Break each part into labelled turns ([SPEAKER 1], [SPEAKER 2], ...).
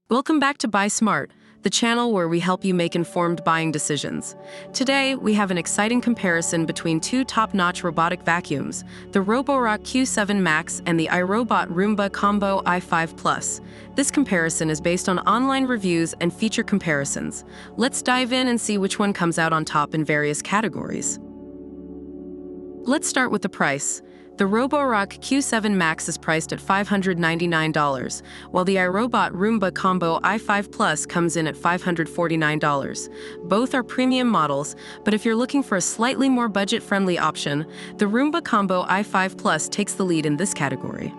[SPEAKER 1] Welcome back to Buy Smart, the channel where we help you make informed buying decisions. Today, we have an exciting comparison between two top-notch robotic vacuums, the Roborock Q7 Max and the iRobot Roomba Combo i5 Plus. This comparison is based on online reviews and feature comparisons. Let's dive in and see which one comes out on top in various categories. Let's start with the price. The Roborock Q7 Max is priced at $599, while the iRobot Roomba Combo i5 Plus comes in at $549. Both are premium models, but if you're looking for a slightly more budget-friendly option, the Roomba Combo i5 Plus takes the lead in this category.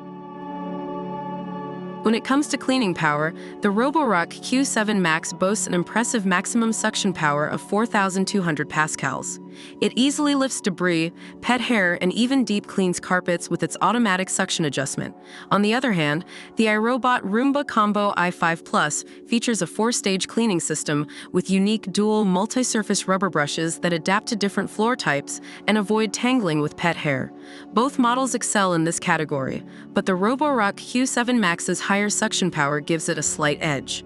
[SPEAKER 1] When it comes to cleaning power, the Roborock Q7 Max boasts an impressive maximum suction power of 4,200 pascals. It easily lifts debris, pet hair, and even deep cleans carpets with its automatic suction adjustment. On the other hand, the iRobot Roomba Combo i5 Plus features a 4-stage cleaning system with unique dual multi-surface rubber brushes that adapt to different floor types and avoid tangling with pet hair. Both models excel in this category, but the Roborock Q7 Max's higher suction power gives it a slight edge.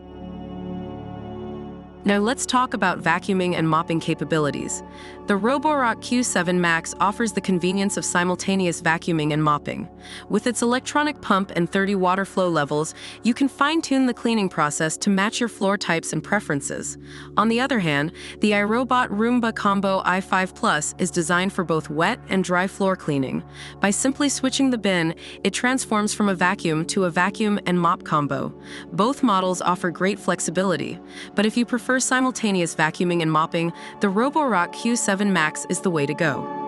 [SPEAKER 1] Now let's talk about vacuuming and mopping capabilities. The Roborock Q7 Max offers the convenience of simultaneous vacuuming and mopping. With its electronic pump and 30 water flow levels, you can fine-tune the cleaning process to match your floor types and preferences. On the other hand, the iRobot Roomba Combo i5 Plus is designed for both wet and dry floor cleaning. By simply switching the bin, it transforms from a vacuum to a vacuum and mop combo. Both models offer great flexibility, but if you prefer simultaneous vacuuming and mopping, the Roborock Q7 Max is the way to go.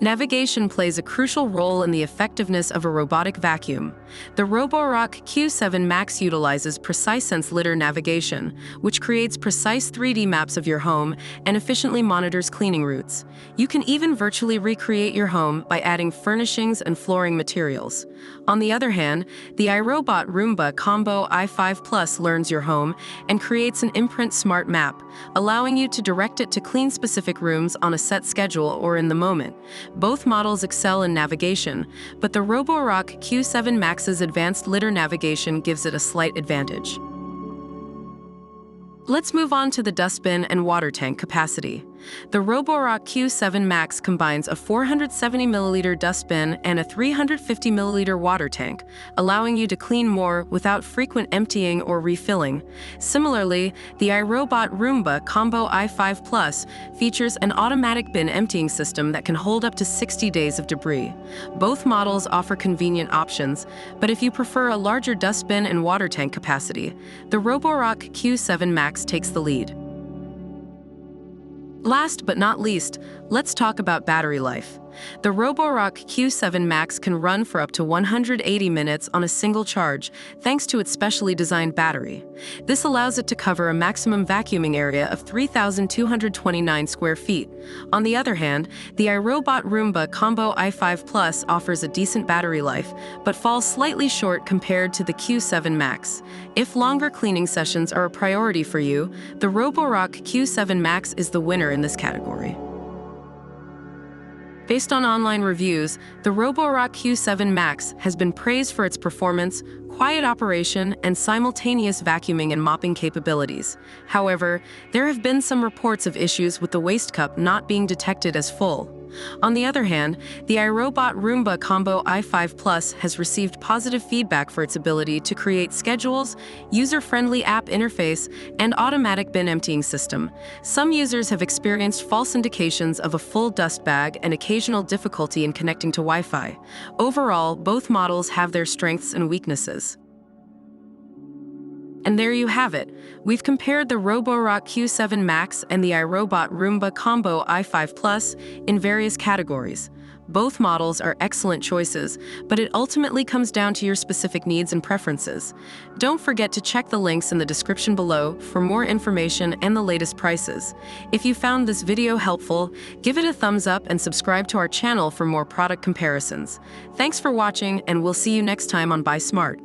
[SPEAKER 1] Navigation plays a crucial role in the effectiveness of a robotic vacuum. The Roborock Q7 Max utilizes PreciSense Lidar Navigation, which creates precise 3D maps of your home and efficiently monitors cleaning routes. You can even virtually recreate your home by adding furnishings and flooring materials. On the other hand, the iRobot Roomba Combo i5 Plus learns your home and creates an imprint smart map, allowing you to direct it to clean specific rooms on a set schedule or in the moment. Both models excel in navigation, but the Roborock Q7 Max's advanced lidar navigation gives it a slight advantage. Let's move on to the dustbin and water tank capacity. The Roborock Q7 Max combines a 470 milliliter dustbin and a 350 milliliter water tank, allowing you to clean more without frequent emptying or refilling. Similarly, the iRobot Roomba Combo i5 Plus features an automatic bin emptying system that can hold up to 60 days of debris. Both models offer convenient options, but if you prefer a larger dustbin and water tank capacity, the Roborock Q7 Max takes the lead. Last but not least, let's talk about battery life. The Roborock Q7 Max can run for up to 180 minutes on a single charge, thanks to its specially designed battery. This allows it to cover a maximum vacuuming area of 3,229 square feet. On the other hand, the iRobot Roomba Combo i5 Plus offers a decent battery life, but falls slightly short compared to the Q7 Max. If longer cleaning sessions are a priority for you, the Roborock Q7 Max is the winner in this category. Based on online reviews, the Roborock Q7 Max has been praised for its performance, quiet operation, and simultaneous vacuuming and mopping capabilities. However, there have been some reports of issues with the waste cup not being detected as full. On the other hand, the iRobot Roomba Combo i5 Plus has received positive feedback for its ability to create schedules, user-friendly app interface, and automatic bin emptying system. Some users have experienced false indications of a full dust bag and occasional difficulty in connecting to Wi-Fi. Overall, both models have their strengths and weaknesses. And there you have it. We've compared the Roborock Q7 Max and the iRobot Roomba Combo i5 Plus in various categories. Both models are excellent choices, but it ultimately comes down to your specific needs and preferences. Don't forget to check the links in the description below for more information and the latest prices. If you found this video helpful, give it a thumbs up and subscribe to our channel for more product comparisons. Thanks for watching, and we'll see you next time on Buy Smart.